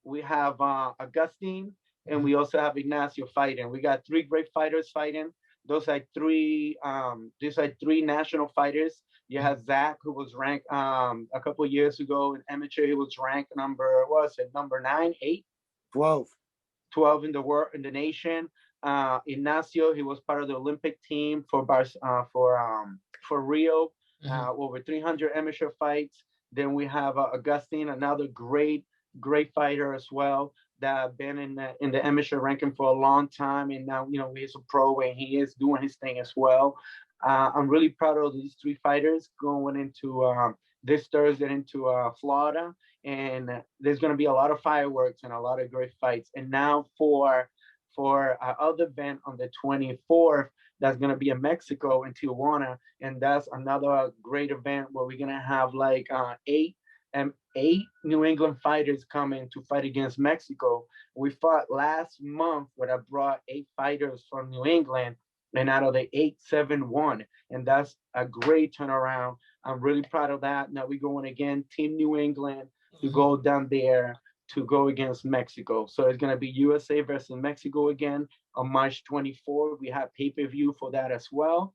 We have Augustine, and we also have Ignacio fighting. We got 3 great fighters fighting. Those are 3 national fighters. You have Zach, who was ranked a couple of years ago in amateur. He was ranked number 9, 8? 12 in the world, in the nation. Ignacio, he was part of the Olympic team for Rio, over 300 amateur fights. Then we have Augustine, another great fighter as well, that been in the amateur ranking for a long time, and now he's a pro and he is doing his thing as well. I'm really proud of these 3 fighters going into this Thursday into Florida, and there's going to be a lot of fireworks and a lot of great fights. And now for our other event on the 24th, that's going to be in Mexico, in Tijuana, and that's another great event where we're going to have like 8 New England fighters coming to fight against Mexico. We fought last month where I brought 8 fighters from New England, and out of the 8, 7 won, and that's a great turnaround. I'm really proud of that. Now we're going again, Team New England, to go down there to go against Mexico. So it's going to be USA versus Mexico again on March 24th. We have pay-per-view for that as well.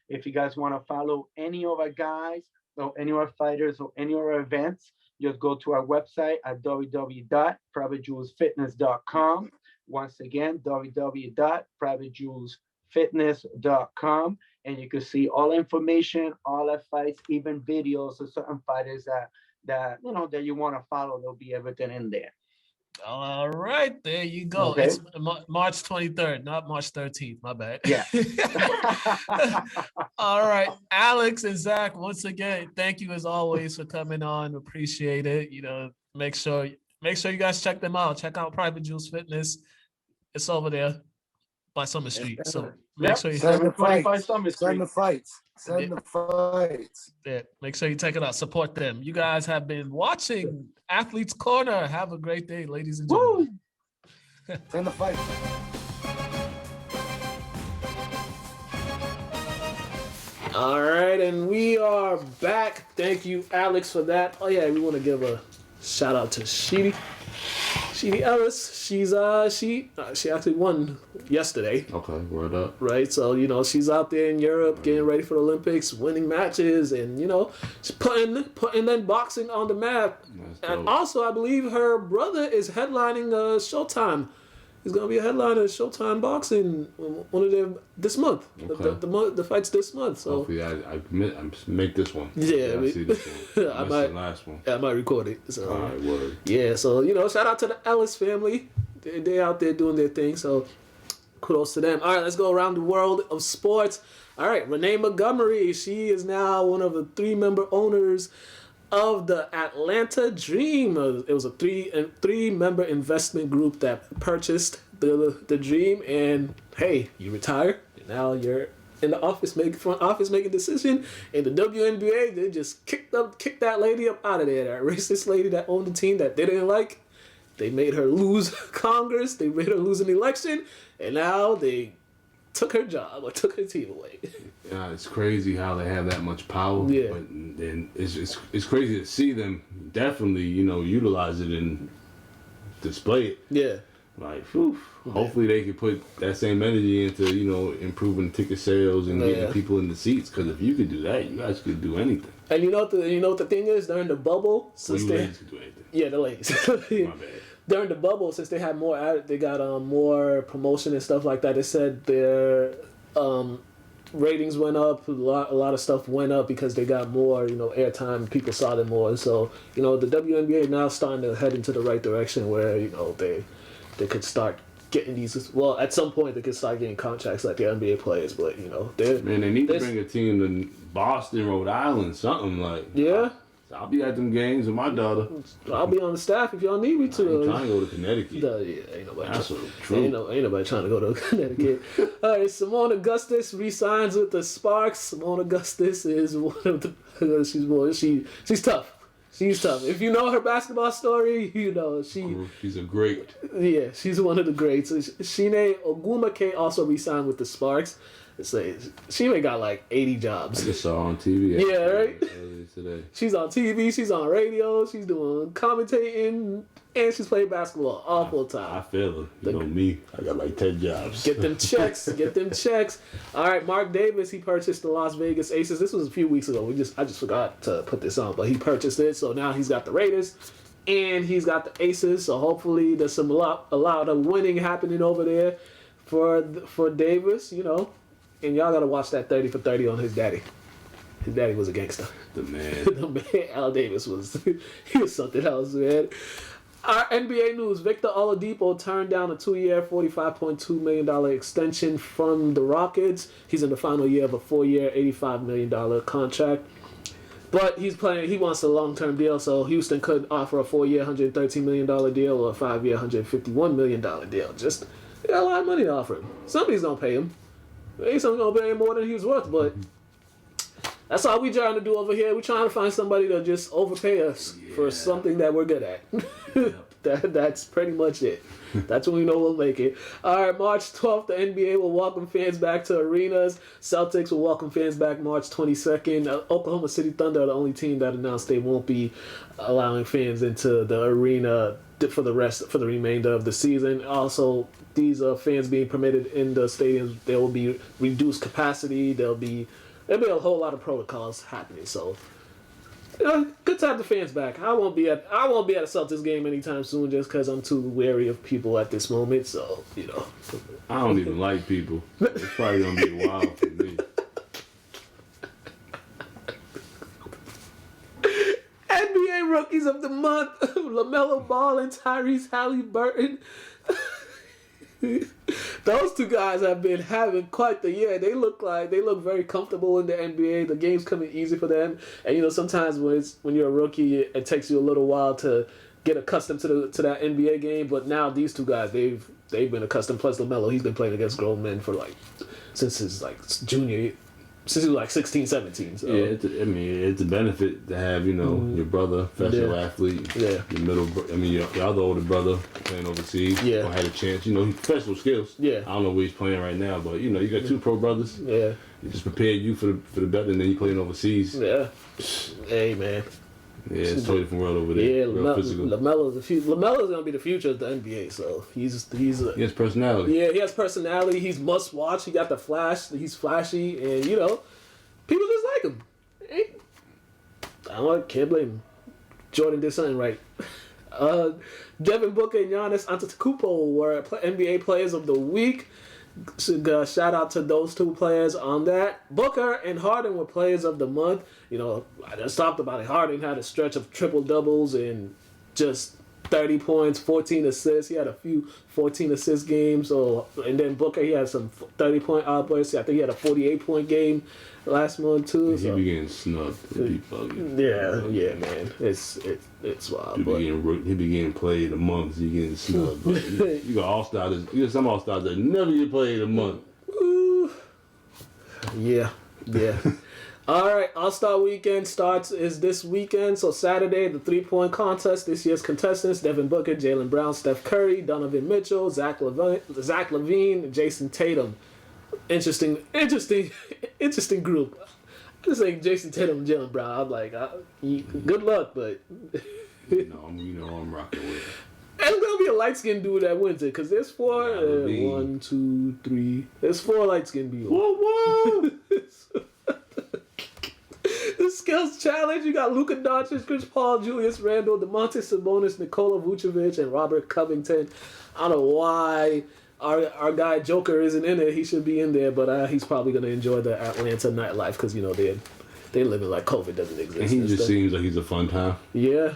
If you guys want to follow any of our guys or any of our fighters or any of our events, just go to our website at www.privatejewelsfitness.com. Once again, www.privatejewelsfitness.com, and you can see all information, all our fights, even videos of certain fighters that you want to follow. There'll be everything in there. All right, there you go. Okay. It's March 23rd, not March 13th. My bad. Yeah. All right, Alex and Zach, once again, thank you as always for coming on. Appreciate it. Make sure you guys check them out. Check out Private Jewels Fitness. It's over there by Summer Street. So make sure you send the fights. Yeah, make sure you check it out. Support them. You guys have been watching Athletes Corner. Have a great day, ladies and gentlemen. Send the fights. All right, and we are back. Thank you, Alex, for that. Oh yeah, we want to give a shout out to Sheedy Ellis. She actually won yesterday. Okay, word up. Right, so she's out there in Europe getting ready for the Olympics, winning matches, and she's putting then boxing on the map. And also, I believe her brother is headlining Showtime. He's gonna be a headliner at Showtime Boxing, one of them this month. Okay. The fight's this month. So hopefully I make this one. Yeah, I see this one. I missed the last one. Yeah, I might record it. So, all right, word. Yeah, so shout out to the Ellis family. They out there doing their thing. So kudos to them. All right, let's go around the world of sports. All right, Renee Montgomery. She is now one of the 3-member owners of the Atlanta Dream. It was a three-member investment group that purchased the dream, and hey, you retire. And now you're in the front office making decision. And the WNBA, they just kicked that lady up out of there. That racist lady that owned the team that they didn't like. They made her lose Congress. They made her lose an election, and now they took her job or took her team away. Yeah, it's crazy how they have that much power. Yeah. But then it's crazy to see them definitely, utilize it and display it. Yeah. Like, whew, hopefully they can put that same energy into, improving ticket sales and getting people in the seats. Because if you could do that, you guys could do anything. And you know what the thing is? During the bubble, Ladies could do anything. Yeah, the ladies. My bad. During the bubble, since they had they got more promotion and stuff like that. They said their ratings went up. A lot of stuff went up because they got more, airtime. People saw them more. So, the WNBA now starting to head into the right direction where, they could start getting these. Well, at some point they could start getting contracts like the NBA players. But they need to bring a team to Boston, Rhode Island, something like. Yeah. I'll be at them games with my daughter. I'll be on the staff if y'all need me to. I'm trying to go to Connecticut. Ain't nobody. That's true. Ain't nobody trying to go to Connecticut. All right, Simone Augustus re-signs with the Sparks. Simone Augustus is one of the. She's tough. She's tough. If you know her basketball story, she's a great. Yeah, she's one of the greats. Shine Ogumake also re-signed with the Sparks. She got like 80 jobs. I just saw her on TV. Yeah, right? Earlier today. She's on TV, she's on radio, she's doing commentating, and she's playing basketball all full time. I feel her. You know me. I got like 10 jobs. Get them checks. All right, Mark Davis, he purchased the Las Vegas Aces. This was a few weeks ago. I just forgot to put this on, but he purchased it, so now he's got the Raiders. And he's got the Aces, so hopefully there's a lot of winning happening over there for Davis, And y'all gotta watch that 30 for 30 on his daddy. His daddy was a gangster. The man. The man, Al Davis was something else, man. Our NBA news: Victor Oladipo turned down a 2-year, $45.2 million extension from the Rockets. He's in the final year of a 4-year, $85 million contract. But he wants a long-term deal, so Houston could offer a 4-year, $113 million deal or a 5-year, $151 million deal. They got a lot of money to offer him. Somebody's gonna pay him. Ain't something gonna pay him more than he's worth, but that's all we trying to do over here. We're trying to find somebody to just overpay us for something that we're good at. That's pretty much it. That's when we know we'll make it. All right, March 12th, the NBA will welcome fans back to arenas. Celtics will welcome fans back March 22nd. Oklahoma City Thunder are the only team that announced they won't be allowing fans into the arena for the remainder of the season. Also, these fans being permitted in the stadiums, there will be reduced capacity. There'll be a whole lot of protocols happening. So, good to have the fans back. I won't be at a Celtics game anytime soon, just because I'm too wary of people at this moment. So, I don't even like people. It's probably gonna be a while for me. NBA Rookies of the Month: Lamela Ball and Tyrese Hallie Burton. Those two guys have been having quite the year. They look very comfortable in the NBA. The game's coming easy for them. And sometimes when you're a rookie, it takes you a little while to get accustomed to that NBA game. But now these two guys, they've been accustomed. Plus LaMelo, he's been playing against grown men for since his junior. Since he was 16, 17. So. Yeah, it's a benefit to have, your brother, professional athlete, your your other older brother playing overseas. Yeah. Or had a chance, professional skills. Yeah. I don't know where he's playing right now, but, you got two pro brothers. Yeah. He just prepared you for the better, and then you playing overseas. Yeah. Hey, man. Yeah, it's a totally different world over there. Yeah, real physical. LaMelo's gonna be the future of the NBA. So he has personality. Yeah, he has personality. He's must watch. He got the flash. He's flashy, and people just like him. Can't blame him. Jordan did something right. Devin Booker and Giannis Antetokounmpo were NBA Players of the Week. Shout out to those two players on that. Booker and Harden were Players of the Month. I just talked about it. Harden had a stretch of triple doubles and just 30 points, 14 assists. He had a few 14 assist games. And then Booker, he had some 30-point outbursts. I think he had a 48-point game last month too. He be getting snubbed. Yeah, man. It's wild. He be getting played a month. He getting snubbed. You got all-stars. You got some all-stars that never get played a month. Ooh. Yeah. All right, All-Star Weekend is this weekend. So Saturday, the 3-point contest. This year's contestants: Devin Booker, Jaylen Brown, Steph Curry, Donovan Mitchell, Zach LaVine, Jason Tatum. Interesting group. I just think Jason Tatum and Jaylen Brown. I'm like, good luck, but I'm rocking with it. It's gonna be a light-skinned dude that wins it, because there's four. 1, 2, 3. There's 4 light-skinned people. Whoa! The skills challenge. You got Luka Doncic, Chris Paul, Julius Randle, DeMontis Sabonis, Nikola Vucevic, and Robert Covington. I don't know why our guy Joker isn't in it. He should be in there, but he's probably gonna enjoy the Atlanta nightlife, because they're living like COVID doesn't exist. And he just seems like he's a fun time. Yeah.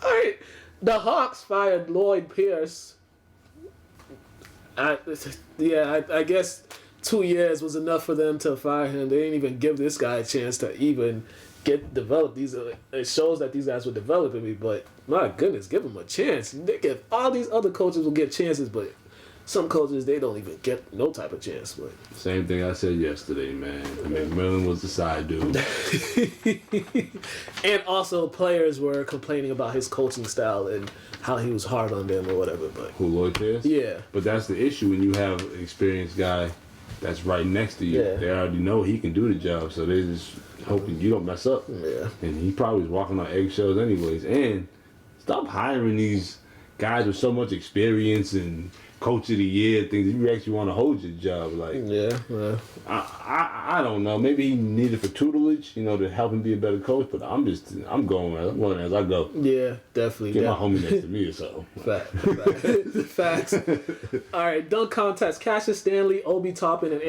All right, the Hawks fired Lloyd Pierce. I guess 2 years was enough for them to fire him. They didn't even give this guy a chance to even get developed. It shows that these guys were developing me, but my goodness, give them a chance. They give all these other coaches will get chances, but some coaches, they don't even get no type of chance. But same thing I said yesterday, man. McMillan was the side dude. And also players were complaining about his coaching style and how he was hard on them or whatever. But who, Lloyd Pierce? Yeah. But that's the issue when you have an experienced guy that's right next to you. Yeah. They already know he can do the job, so they're just hoping you don't mess up. Yeah. And he probably was walking on eggshells anyways. And stop hiring these guys with so much experience and coach of the year things. If you actually want to hold your job, like I don't know. Maybe he needed for tutelage, to help him be a better coach. But I'm going as I go. Yeah, definitely. Get my homie next to me or something. Facts. All right, dunk contest: Cassius Stanley, Obi Toppin, and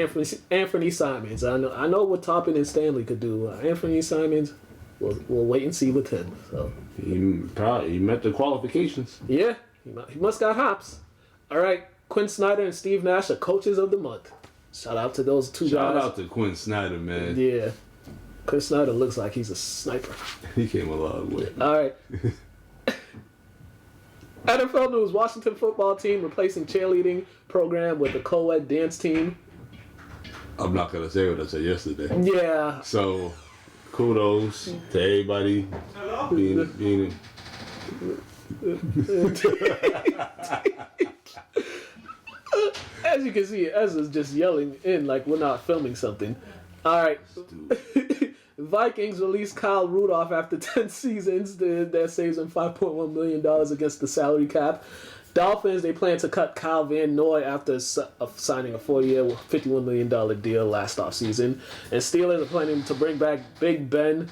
Anthony Simons. I know what Toppin and Stanley could do. Anthony Simons, we'll wait and see with him. So he met the qualifications. Yeah, he must got hops. All right, Quinn Snyder and Steve Nash are coaches of the month. Shout out to those two guys. Shout out to Quinn Snyder, man. Yeah. Quinn Snyder looks like he's a sniper. He came a long way. All right. NFL news: Washington football team replacing cheerleading program with a co-ed dance team. I'm not going to say what I said yesterday. Yeah. So, kudos to everybody being As you can see, Ezra's just yelling in like we're not filming something. All right. Vikings released Kyle Rudolph after 10 seasons. That saves him $5.1 million against the salary cap. Dolphins, they plan to cut Kyle Van Noy after signing a 4-year, $51 million deal last offseason. And Steelers are planning to bring back Big Ben.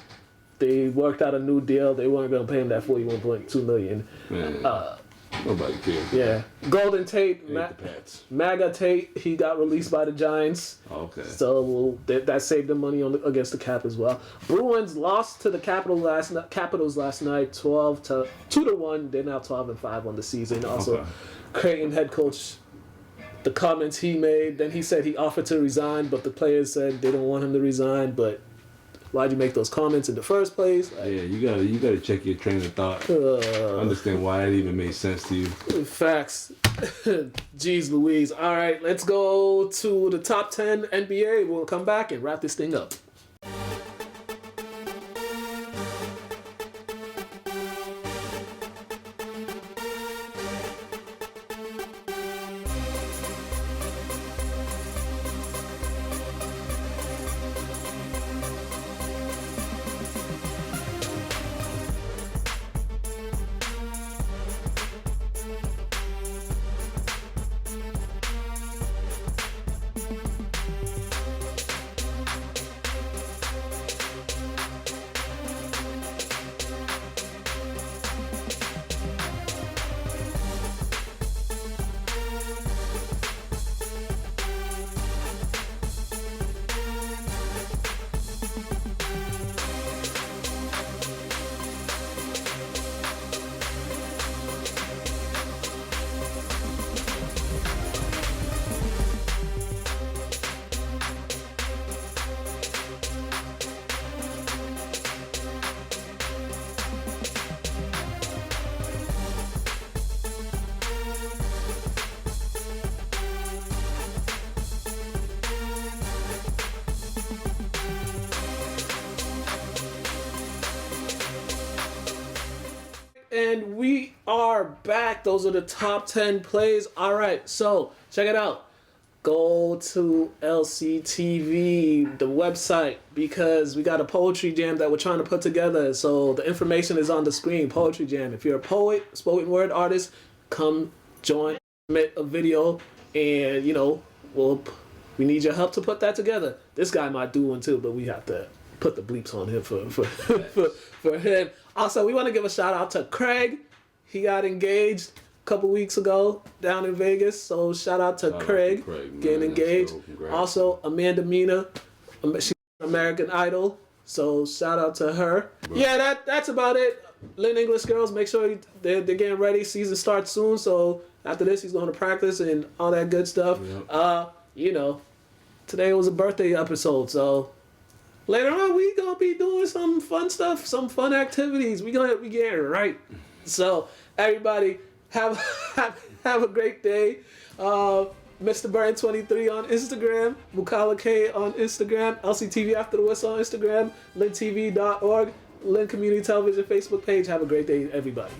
They worked out a new deal. They weren't going to pay him that $41.2 million. Nobody cares. Yeah. Golden Tate, MAGA Tate, he got released by the Giants. Okay. So that saved them money against the cap as well. Bruins lost to the Capitals last night, 2-1. They're now 12-5 on the season. Also, Creighton head coach, the comments he made, then he said he offered to resign, but the players said they don't want him to resign, but why'd you make those comments in the first place? Like, yeah, you gotta check your train of thought. Understand why it even made sense to you. Facts. Jeez Louise. All right, let's go to the top 10 NBA. We'll come back and wrap this thing up. are back. Those are the top 10 plays. All right, so check it out. Go to LCTV, the website, because we got a poetry jam that we're trying to put together. So the information is on the screen. Poetry jam. If you're a poet, spoken word artist, come join, submit a video, and we need your help to put that together. This guy might do one too, but we have to put the bleeps on him for him. Also, we want to give a shout out to Craig. He got engaged a couple weeks ago down in Vegas. So shout out to Craig getting engaged. Also, Amanda Mina, she's American Idol. So shout out to her. Bro. Yeah, that's about it. Lynn English girls, make sure they're getting ready. Season starts soon. So after this, he's going to practice and all that good stuff. Yep. Today was a birthday episode, so later on we gonna be doing some fun stuff, some fun activities. We gonna be getting right. So everybody have a great day. Mr. Burton 23 on Instagram, Mukala K on Instagram, LCTV After the Whistle on Instagram, linntv.org, Lynn Community Television Facebook page. Have a great day, everybody.